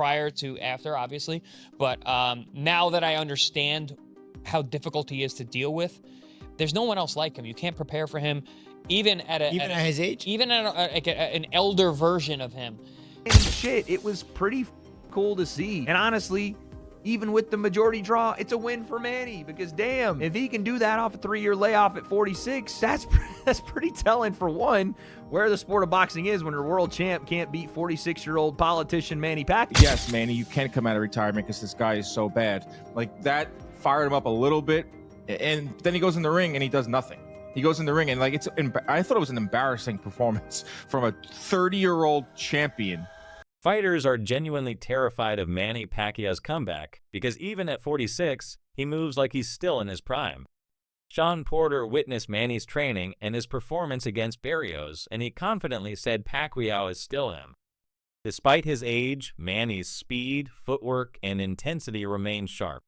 prior to after, obviously. But now that I understand how difficult he is to deal with, there's no one else like him. You can't prepare for him, even at his age, even at an elder version of him. And shit, it was pretty cool to see. And honestly, even with the majority draw, it's a win for Manny, because damn, if he can do that off a 3-year layoff at 46, that's pretty telling, for one, where the sport of boxing is when your world champ can't beat 46-year-old politician Manny Pacquiao. Yes, Manny, you can't come out of retirement because this guy is so bad. Like, that fired him up a little bit, and then he goes in the ring and he does nothing. He goes in the ring and, like, I thought it was an embarrassing performance from a 30-year-old champion. Fighters are genuinely terrified of Manny Pacquiao's comeback because even at 46, he moves like he's still in his prime. Sean Porter witnessed Manny's training and his performance against Barrios, and he confidently said Pacquiao is still him. Despite his age, Manny's speed, footwork, and intensity remain sharp.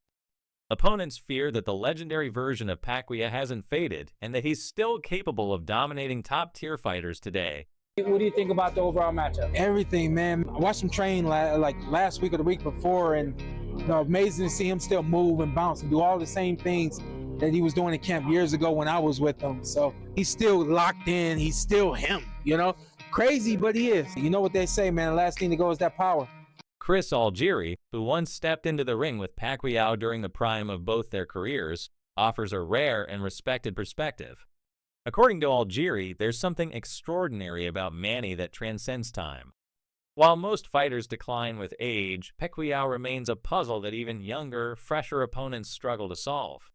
Opponents fear that the legendary version of Pacquiao hasn't faded and that he's still capable of dominating top-tier fighters today. What do you think about the overall matchup? Everything, man. I watched him train like last week or the week before, and amazing to see him still move and bounce and do all the same things that he was doing in camp years ago when I was with him. So he's still locked in. He's still him, Crazy, but he is. You know what they say, man. The last thing to go is that power. Chris Algieri, who once stepped into the ring with Pacquiao during the prime of both their careers, offers a rare and respected perspective. According to Algieri, there's something extraordinary about Manny that transcends time. While most fighters decline with age, Pacquiao remains a puzzle that even younger, fresher opponents struggle to solve.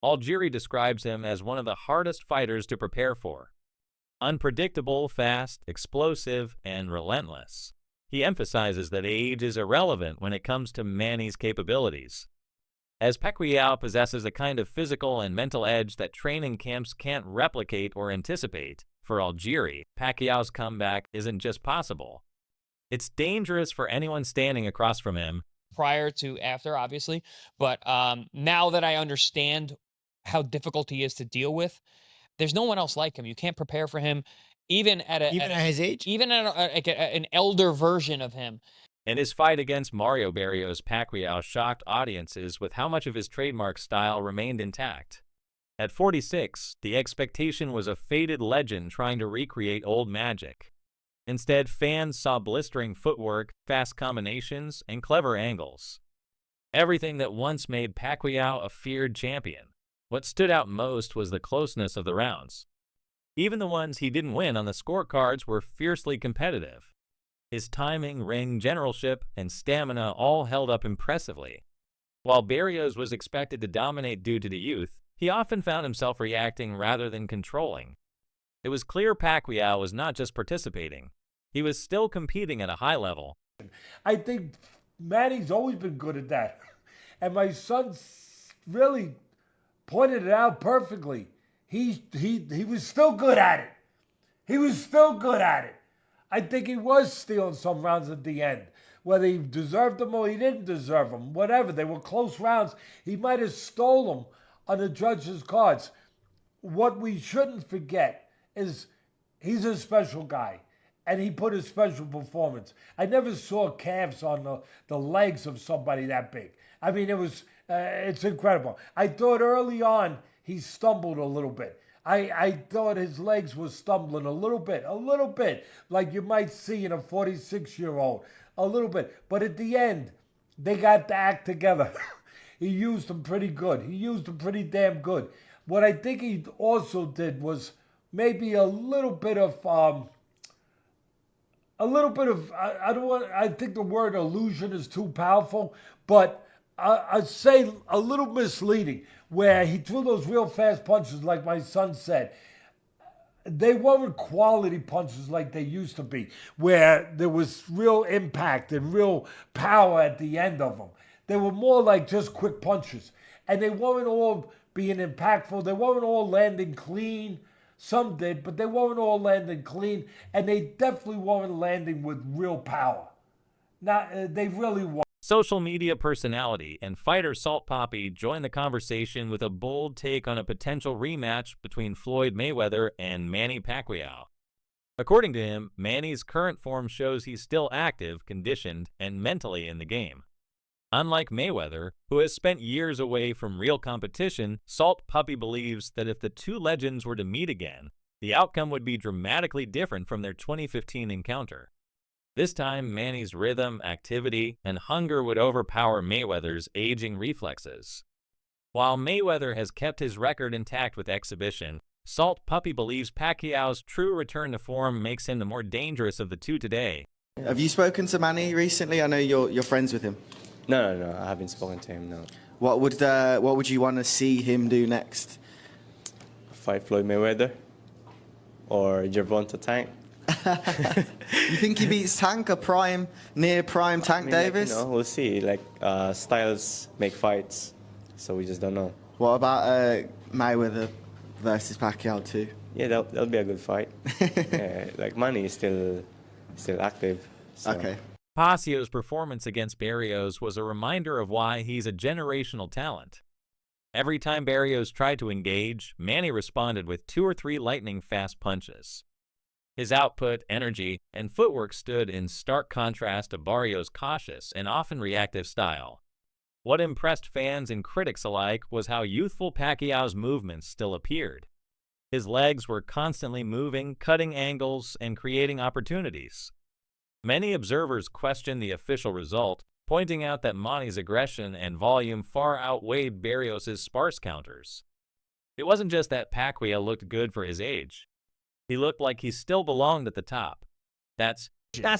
Algieri describes him as one of the hardest fighters to prepare for. Unpredictable, fast, explosive, and relentless. He emphasizes that age is irrelevant when it comes to Manny's capabilities. As Pacquiao possesses a kind of physical and mental edge that training camps can't replicate or anticipate, for Algieri, Pacquiao's comeback isn't just possible. It's dangerous for anyone standing across from him. Prior to after, obviously. But now that I understand how difficult he is to deal with, there's no one else like him. You can't prepare for him, even at his age, even at an elder version of him. In his fight against Mario Barrios, Pacquiao shocked audiences with how much of his trademark style remained intact. At 46, the expectation was a faded legend trying to recreate old magic. Instead, fans saw blistering footwork, fast combinations, and clever angles. Everything that once made Pacquiao a feared champion. What stood out most was the closeness of the rounds. Even the ones he didn't win on the scorecards were fiercely competitive. His timing, ring generalship, and stamina all held up impressively. While Barrios was expected to dominate due to the youth, he often found himself reacting rather than controlling. It was clear Pacquiao was not just participating. He was still competing at a high level. I think Manny's always been good at that. And my son really pointed it out perfectly. He was still good at it. He was still good at it. I think he was stealing some rounds at the end. Whether he deserved them or he didn't deserve them, whatever. They were close rounds. He might have stole them on the judges' cards. What we shouldn't forget is he's a special guy, and he put a special performance. I never saw calves on the legs of somebody that big. I mean, it's incredible. I thought early on he stumbled a little bit. I thought his legs were stumbling a little bit, like you might see in a 46-year-old, a little bit. But at the end, they got the act together. He used them pretty good. He used them pretty damn good. What I think he also did was maybe a little bit of, I think the word illusion is too powerful, but I'd say a little misleading, where he threw those real fast punches like my son said. They weren't quality punches like they used to be, where there was real impact and real power at the end of them. They were more like just quick punches. And they weren't all being impactful. They weren't all landing clean. Some did, but they weren't all landing clean. And they definitely weren't landing with real power. They really weren't. Social media personality and fighter Salt Poppy joined the conversation with a bold take on a potential rematch between Floyd Mayweather and Manny Pacquiao. According to him, Manny's current form shows he's still active, conditioned, and mentally in the game. Unlike Mayweather, who has spent years away from real competition, Salt Puppy believes that if the two legends were to meet again, the outcome would be dramatically different from their 2015 encounter. This time, Manny's rhythm, activity, and hunger would overpower Mayweather's aging reflexes. While Mayweather has kept his record intact with exhibition, Salt Puppy believes Pacquiao's true return to form makes him the more dangerous of the two today. Have you spoken to Manny recently? I know you're friends with him. No, I haven't spoken to him, no. What would you want to see him do next? Fight Floyd Mayweather or Gervonta Tank. You think he beats Tank, near prime Tank Davis? We'll see. Styles make fights, so we just don't know. What about Mayweather versus Pacquiao too? Yeah, that'll be a good fight. Manny is still active. So. Okay. Paccio's performance against Barrios was a reminder of why he's a generational talent. Every time Barrios tried to engage, Manny responded with 2 or 3 lightning-fast punches. His output, energy, and footwork stood in stark contrast to Barrios' cautious and often reactive style. What impressed fans and critics alike was how youthful Pacquiao's movements still appeared. His legs were constantly moving, cutting angles, and creating opportunities. Many observers questioned the official result, pointing out that Manny's aggression and volume far outweighed Barrios' sparse counters. It wasn't just that Pacquiao looked good for his age. He looked like he still belonged at the top. That's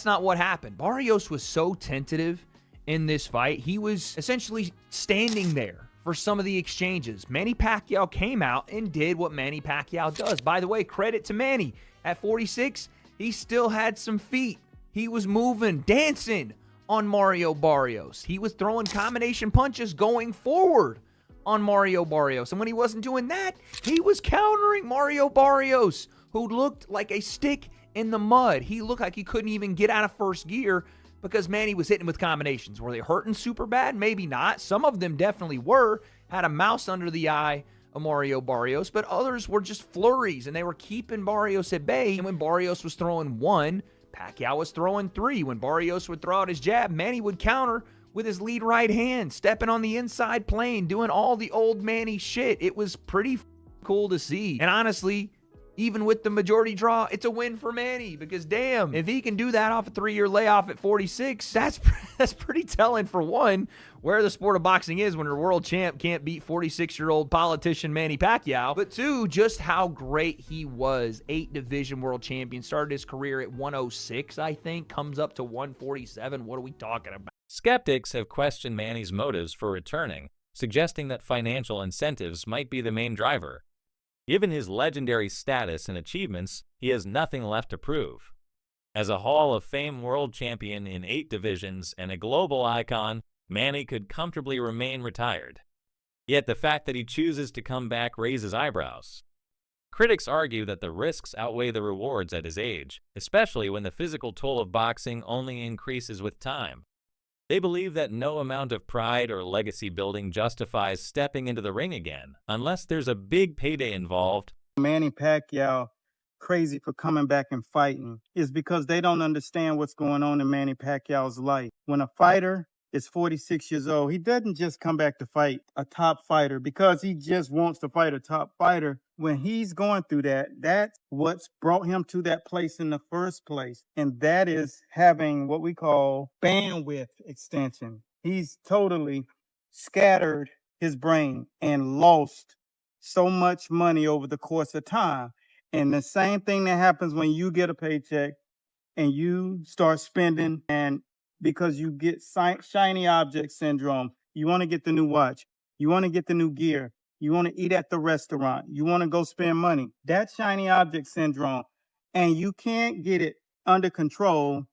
not what happened. Barrios was so tentative in this fight. He was essentially standing there for some of the exchanges. Manny Pacquiao came out and did what Manny Pacquiao does. By the way, credit to Manny. At 46, he still had some feet. He was moving, dancing on Mario Barrios. He was throwing combination punches going forward on Mario Barrios. And when he wasn't doing that, he was countering Mario Barrios, who looked like a stick in the mud. He looked like he couldn't even get out of first gear because Manny was hitting with combinations. Were they hurting super bad? Maybe not. Some of them definitely were. Had a mouse under the eye of Mario Barrios, but others were just flurries, and they were keeping Barrios at bay. And when Barrios was throwing 1, Pacquiao was throwing 3. When Barrios would throw out his jab, Manny would counter with his lead right hand, stepping on the inside plane, doing all the old Manny shit. It was pretty cool to see. And honestly, even with the majority draw, it's a win for Manny because, damn, if he can do that off a 3-year layoff at 46, that's pretty telling for one, where the sport of boxing is when your world champ can't beat 46-year-old politician Manny Pacquiao. But 2, just how great he was. 8 division world champion, started his career at 106, I think, comes up to 147. What are we talking about? Skeptics have questioned Manny's motives for returning, suggesting that financial incentives might be the main driver. Given his legendary status and achievements, he has nothing left to prove. As a Hall of Fame world champion in 8 divisions and a global icon, Manny could comfortably remain retired. Yet the fact that he chooses to come back raises eyebrows. Critics argue that the risks outweigh the rewards at his age, especially when the physical toll of boxing only increases with time. They believe that no amount of pride or legacy building justifies stepping into the ring again, unless there's a big payday involved. Manny Pacquiao crazy for coming back and fighting is because they don't understand what's going on in Manny Pacquiao's life. When a fighter is 46 years old, he doesn't just come back to fight a top fighter because he just wants to fight a top fighter. When he's going through that, that's what's brought him to that place in the first place. And that is having what we call bandwidth extension. He's totally scattered his brain and lost so much money over the course of time. And the same thing that happens when you get a paycheck and you start spending, and because you get shiny object syndrome, you want to get the new watch, you want to get the new gear, you want to eat at the restaurant, you want to go spend money. That's shiny object syndrome. And you can't get it under control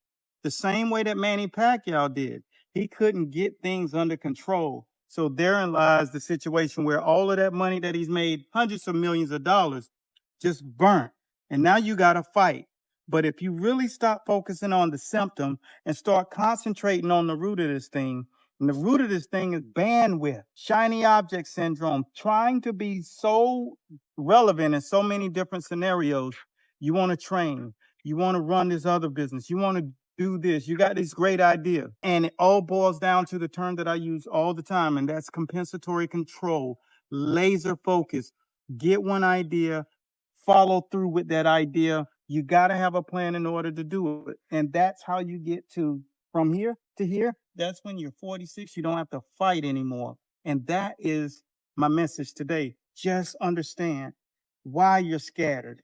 the same way that Manny Pacquiao did. He couldn't get things under control. So therein lies the situation where all of that money that he's made, hundreds of millions of dollars, just burnt. And now you got to fight. But if you really stop focusing on the symptom and start concentrating on the root of this thing, and the root of this thing is bandwidth, shiny object syndrome, trying to be so relevant in so many different scenarios. You want to train, You want to run this other business. You want to do this. You got this great idea. And it all boils down to the term that I use all the time, and that's compensatory control, laser focus. Get one idea, follow through with that idea. You got to have a plan in order to do it. And that's how you get to from here to here. That's when you're 46, you don't have to fight anymore. And that is my message today. Just understand why you're scattered.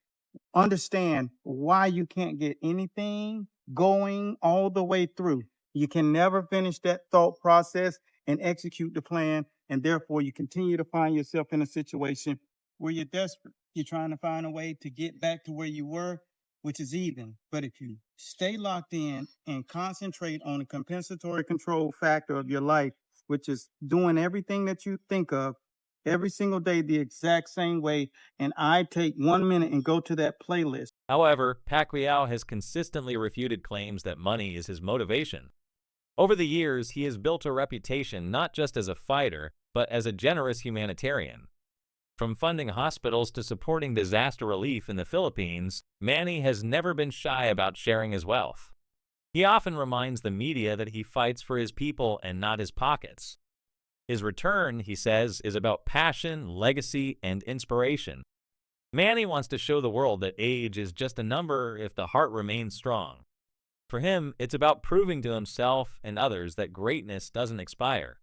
Understand why you can't get anything going all the way through. You can never finish that thought process and execute the plan, and therefore you continue to find yourself in a situation where you're desperate. You're trying to find a way to get back to where you were, which is even. But if you stay locked in and concentrate on the compensatory control factor of your life, which is doing everything that you think of every single day the exact same way, and I take 1 minute and go to that playlist. However, Pacquiao has consistently refuted claims that money is his motivation. Over the years, he has built a reputation not just as a fighter, but as a generous humanitarian. From funding hospitals to supporting disaster relief in the Philippines, Manny has never been shy about sharing his wealth. He often reminds the media that he fights for his people and not his pockets. His return, he says, is about passion, legacy, and inspiration. Manny wants to show the world that age is just a number if the heart remains strong. For him, it's about proving to himself and others that greatness doesn't expire.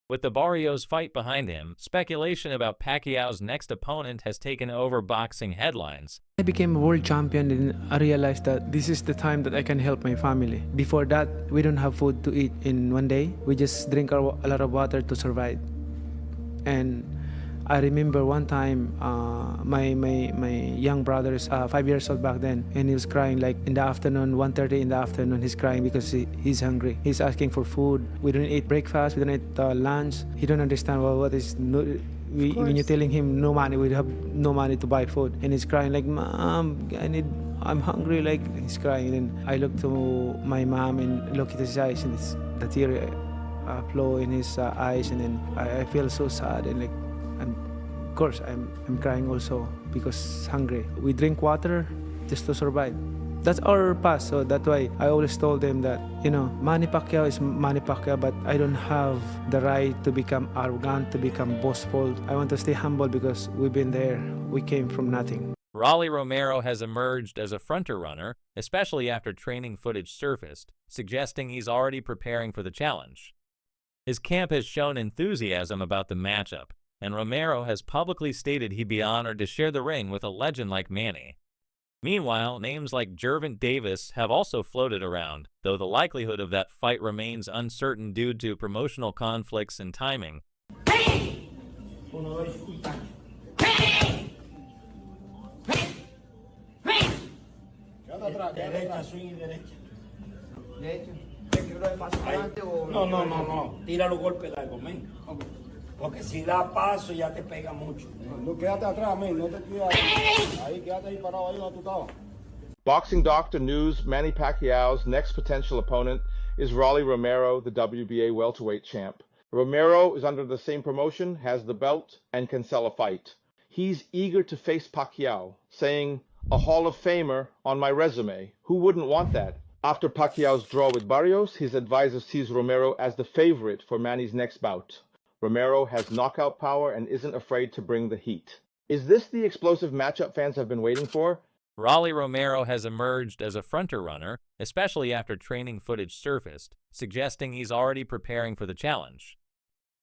With the Barrios fight behind him, speculation about Pacquiao's next opponent has taken over boxing headlines. I became a world champion and I realized that this is the time that I can help my family. Before that, we don't have food to eat in one day. We just drink a lot of water to survive. And I remember one time, my young brother is 5 years old back then, and he was crying like in the afternoon, 1:30 in the afternoon. He's crying because he's hungry. He's asking for food. We don't eat breakfast. We don't eat lunch. He don't understand what is. When you're telling him no money, we have no money to buy food, and he's crying like, "Mom, I'm hungry." Like he's crying, and I look to my mom and look at his eyes, and it's the tear flow in his eyes, and then I feel so sad and like. Of course, I'm crying also because hungry. We drink water just to survive. That's our past, so that's why I always told them that, Manny Pacquiao is Manny Pacquiao, but I don't have the right to become arrogant, to become boastful. I want to stay humble because we've been there. We came from nothing. Rolly Romero has emerged as a fronter-runner, especially after training footage surfaced, suggesting he's already preparing for the challenge. His camp has shown enthusiasm about the matchup, and Romero has publicly stated he'd be honored to share the ring with a legend like Manny. Meanwhile, names like Gervonta Davis have also floated around, though the likelihood of that fight remains uncertain due to promotional conflicts and timing. No. Tira los golpes largos, men. Porque si da paso ya te pega mucho. No, quédate atrás, men. No te quedas ahí. Quédate ahí parado ahí donde tú estabas. Boxing Doctor News, Manny Pacquiao's next potential opponent is Rolly Romero, the WBA welterweight champ. Romero is under the same promotion, has the belt, and can sell a fight. He's eager to face Pacquiao, saying, "A Hall of Famer on my resume. Who wouldn't want that?" After Pacquiao's draw with Barrios, his advisor sees Romero as the favorite for Manny's next bout. Romero has knockout power and isn't afraid to bring the heat. Is this the explosive matchup fans have been waiting for? Rolly Romero has emerged as a fronter-runner, especially after training footage surfaced, suggesting he's already preparing for the challenge.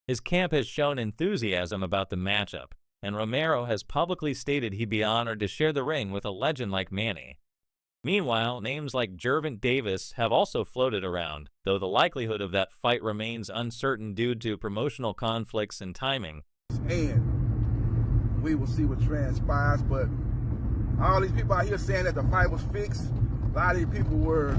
His camp has shown enthusiasm about the matchup, and Romero has publicly stated he'd be honored to share the ring with a legend like Manny. Meanwhile, names like Gervonta Davis have also floated around, though the likelihood of that fight remains uncertain due to promotional conflicts and timing. And we will see what transpires, but all these people out here saying that the fight was fixed, a lot of these people were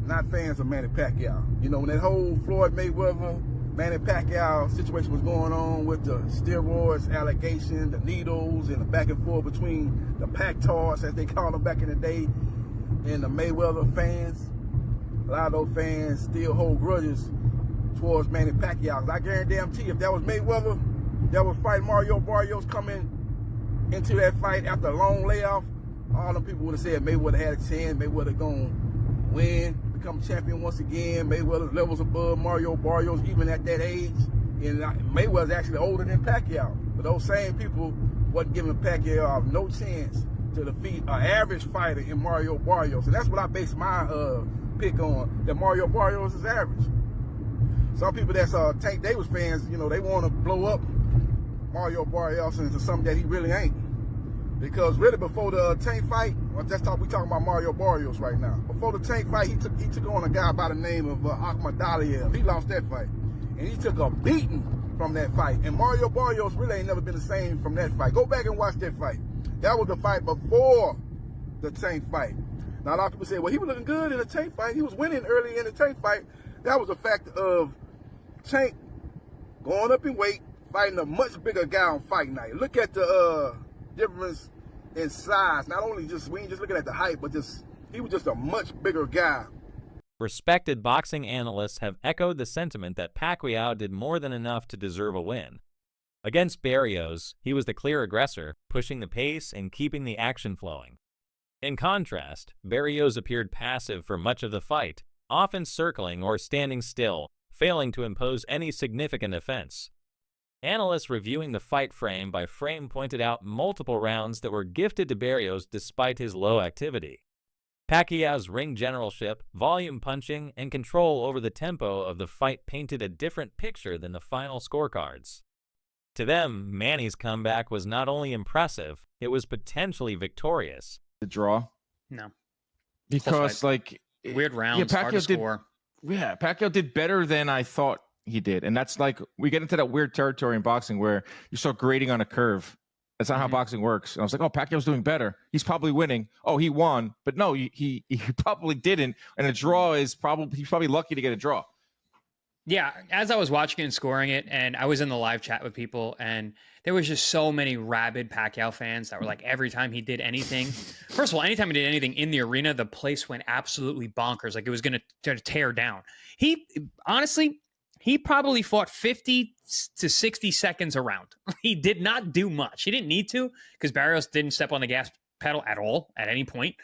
not fans of Manny Pacquiao. When that whole Floyd Mayweather, Manny Pacquiao situation was going on with the steroids allegation, the needles, and the back and forth between the Pac-Tars, as they called them back in the day, and the Mayweather fans. A lot of those fans still hold grudges towards Manny Pacquiao. I guarantee if that was Mayweather that was fighting Mario Barrios coming into that fight after a long layoff, all the people would have said Mayweather had a chance, Mayweather gonna win, become champion once again. Mayweather levels above Mario Barrios even at that age. And Mayweather's actually older than Pacquiao. But those same people wasn't giving Pacquiao no chance to defeat an average fighter in Mario Barrios. And that's what I base my pick on, that Mario Barrios is average. Some people that's Tank Davis fans, you know, they want to blow up Mario Barrios into something that he really ain't. Because really before the Tank fight, we talking about Mario Barrios right now. Before the Tank fight, he took on a guy by the name of Akhmad Daliev. He lost that fight. And he took a beating from that fight. And Mario Barrios really ain't never been the same from that fight. Go back and watch that fight. That was the fight before the Tank fight. Now, a lot of people say, well, he was looking good in the Tank fight. He was winning early in the Tank fight. That was a fact of Tank going up in weight, fighting a much bigger guy on fight night. Look at the difference in size. Not only we ain't just looking at the height, but he was just a much bigger guy. Respected boxing analysts have echoed the sentiment that Pacquiao did more than enough to deserve a win. Against Barrios, he was the clear aggressor, pushing the pace and keeping the action flowing. In contrast, Barrios appeared passive for much of the fight, often circling or standing still, failing to impose any significant offense. Analysts reviewing the fight frame by frame pointed out multiple rounds that were gifted to Barrios despite his low activity. Pacquiao's ring generalship, volume punching, and control over the tempo of the fight painted a different picture than the final scorecards. To them, Manny's comeback was not only impressive, it was potentially victorious. The draw? No. Because, like... Weird rounds, hard to score. Yeah, Pacquiao did better than I thought he did. And that's like, we get into that weird territory in boxing where you start grading on a curve. That's not how boxing works. And I was like, oh, Pacquiao's doing better. He's probably winning. Oh, he won. But no, he probably didn't. And a draw is he's probably lucky to get a draw. Yeah, as I was watching it and scoring it, and I was in the live chat with people, and there was just so many rabid Pacquiao fans that were like, every time he did anything, first of all, anytime he did anything in the arena, the place went absolutely bonkers, like it was going to tear down. Honestly, he probably fought 50 to 60 seconds a round. He did not do much. He didn't need to, because Barrios didn't step on the gas pedal at all at any point.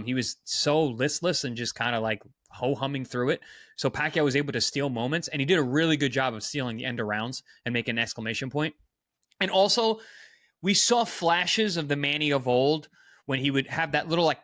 He was so listless and just kind of like ho-humming through it. So Pacquiao was able to steal moments, and he did a really good job of stealing the end of rounds and making an exclamation point. And also, we saw flashes of the Manny of old when he would have that little like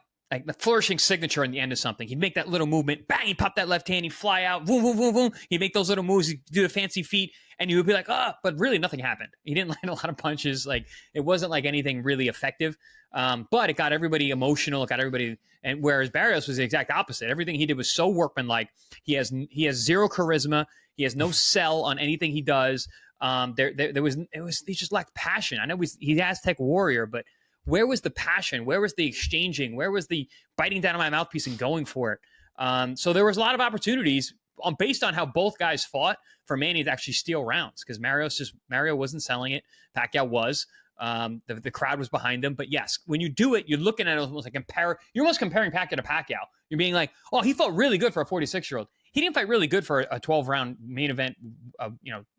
the flourishing signature in the end of something. He'd make that little movement, bang, he'd pop that left hand, he'd fly out, boom, boom, boom, boom. He'd make those little moves, he'd do the fancy feet, and you would be like, but really nothing happened. He didn't land a lot of punches. Like, it wasn't like anything really effective. But it got everybody emotional. It got everybody, and whereas Barrios was the exact opposite. Everything he did was so workmanlike. He has zero charisma. He has no sell on anything he does. He just lacked passion. I know he's Aztec warrior, but where was the passion? Where was the exchanging? Where was the biting down on my mouthpiece and going for it? So there was a lot of opportunities based on how both guys fought for Manny to actually steal rounds, because Mario wasn't selling it. Pacquiao was. The crowd was behind him. But yes, when you do it, you're looking at it almost like you're almost comparing Pacquiao to Pacquiao. You're being like, oh, he fought really good for a 46-year-old. He didn't fight really good for a 12-round main event,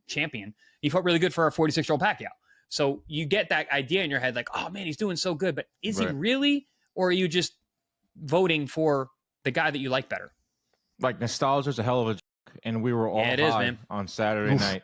champion. He fought really good for a 46-year-old Pacquiao. So you get that idea in your head, like, oh man, he's doing so good. But is he really, or are you just voting for the guy that you like better? Like, nostalgia is a hell of a joke, and we were all high on Saturday night.